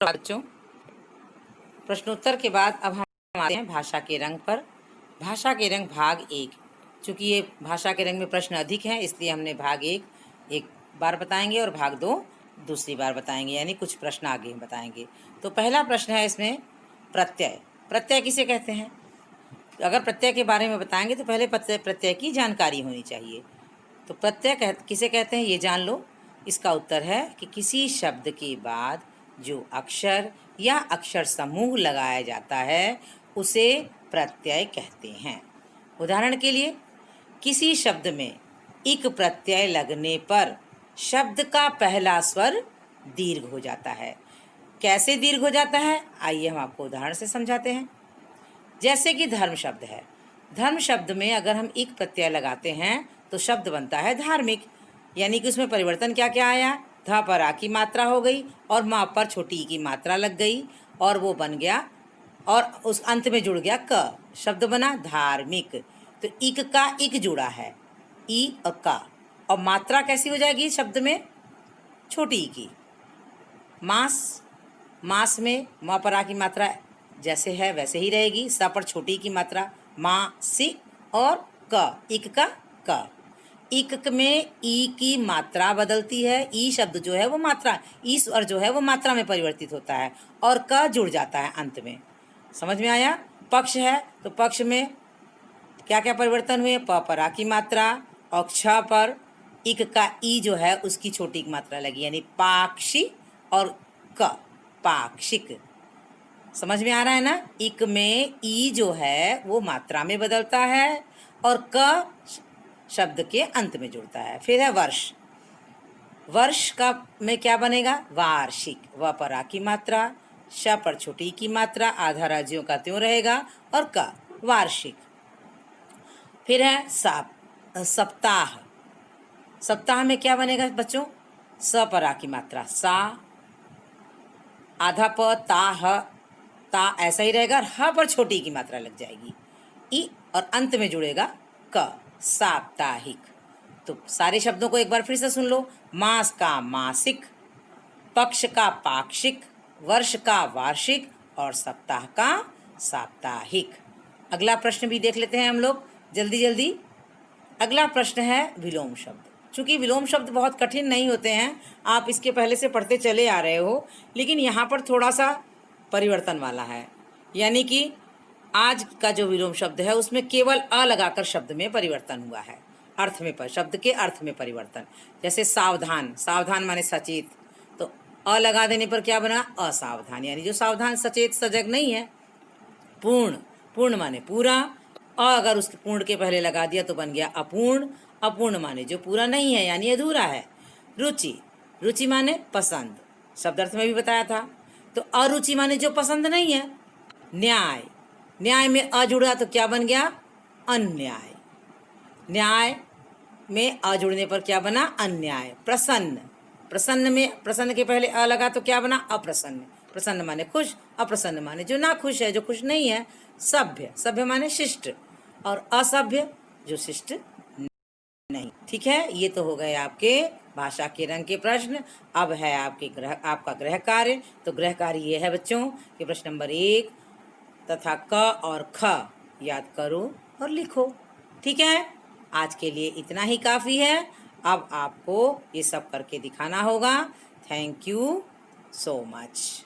बच्चों, प्रश्नोत्तर के बाद अब हम आते हैं भाषा के रंग पर। भाषा के रंग भाग 1। चूँकि ये भाषा के रंग में प्रश्न अधिक हैं, इसलिए हमने भाग 1 एक बार बताएंगे और भाग 2 दूसरी बार बताएंगे, यानी कुछ प्रश्न आगे बताएंगे। तो पहला प्रश्न है इसमें प्रत्यय। प्रत्यय किसे कहते हैं? अगर प्रत्यय के बारे में बताएंगे तो पहले प्रत्यय की जानकारी होनी चाहिए। तो प्रत्यय किसे कहते हैं ये जान लो। इसका उत्तर है कि किसी शब्द के बाद जो अक्षर या अक्षर समूह लगाया जाता है उसे प्रत्यय कहते हैं। उदाहरण के लिए, किसी शब्द में इक प्रत्यय लगने पर शब्द का पहला स्वर दीर्घ हो जाता है। कैसे दीर्घ हो जाता है, आइए हम आपको उदाहरण से समझाते हैं। जैसे कि धर्म शब्द है। धर्म शब्द में अगर हम इक प्रत्यय लगाते हैं तो शब्द बनता है धार्मिक, यानी कि उसमें परिवर्तन क्या क्या आया, ध पर आ की मात्रा हो गई और माँ पर छोटी की मात्रा लग गई और वो बन गया, और उस अंत में जुड़ गया क, शब्द बना धार्मिक। तो इक का इक जुड़ा है, ई और का, और मात्रा कैसी हो जाएगी शब्द में, छोटी की। मास, मास में माँ पर आ की मात्रा जैसे है वैसे ही रहेगी, स पर छोटी की मात्रा माँ सी, और क, इक का क। इक में ई की मात्रा बदलती है, ई शब्द जो है वो मात्रा, ई स्वर जो है वो मात्रा में परिवर्तित होता है और क जुड़ जाता है अंत में। समझ में आया? पक्ष है तो पक्ष में क्या क्या परिवर्तन हुए, प पर आ की मात्रा और क्ष पर इक का ई जो है उसकी छोटी की मात्रा लगी, यानी पाक्षी और क, पाक्षिक। समझ में आ रहा है ना? इक में ई जो है वो मात्रा में बदलता है और क शब्द के अंत में जुड़ता है। फिर है वर्ष। वर्ष का में क्या बनेगा, वार्षिक, व पर आ की मात्रा, श पर छोटी की मात्रा, आधा राज्यों का त्यों रहेगा, और क, वार्षिक। फिर है सप्ताह। सप्ताह में क्या बनेगा बच्चों, स पर आ की मात्रा सा, आधा प, ता ऐसा ही रहेगा, और ह पर छोटी की मात्रा लग जाएगी, ई, और अंत में जुड़ेगा क, साप्ताहिक। तो सारे शब्दों को एक बार फिर से सुन लो। मास का मासिक, पक्ष का पाक्षिक, वर्ष का वार्षिक और सप्ताह का साप्ताहिक। अगला प्रश्न भी देख लेते हैं हम लोग जल्दी जल्दी। अगला प्रश्न है विलोम शब्द। चूंकि विलोम शब्द बहुत कठिन नहीं होते हैं, आप इसके पहले से पढ़ते चले आ रहे हो, लेकिन यहाँ पर थोड़ा सा परिवर्तन वाला है। यानी कि आज का जो विलोम शब्द है उसमें केवल अ लगाकर शब्द में परिवर्तन हुआ है, अर्थ में शब्द के अर्थ में परिवर्तन। जैसे सावधान, सावधान माने सचेत, तो अ लगा देने पर क्या बना, असावधान, यानी जो सावधान सचेत सजग नहीं है। पूर्ण, पूर्ण माने पूरा, अगर उसके पूर्ण के पहले लगा दिया तो बन गया अपूर्ण। अपूर्ण माने जो पूरा नहीं है यानी अधूरा है। रुचि, रुचि माने पसंद, शब्द अर्थ में भी बताया था। तो अरुचि माने जो पसंद नहीं है। न्याय, न्याय में अ जुड़ा तो क्या बन गया, अन्याय। न्याय में अ जुड़ने पर क्या बना, अन्याय। प्रसन्न, प्रसन्न में प्रसन्न के पहले अ लगा तो क्या बना, अप्रसन्न। प्रसन्न माने खुश, अप्रसन्न माने जो ना खुश है, जो खुश नहीं है। सभ्य, सभ्य माने शिष्ट, और असभ्य जो शिष्ट नहीं। ठीक है, ये तो हो गए आपके भाषा के रंग के प्रश्न। अब है आपका गृह कार्य। तो गृह कार्य ये है बच्चों कि प्रश्न नंबर 1 तथा क और ख याद करो और लिखो। ठीक है, आज के लिए इतना ही काफ़ी है। अब आपको ये सब करके दिखाना होगा। Thank you so much.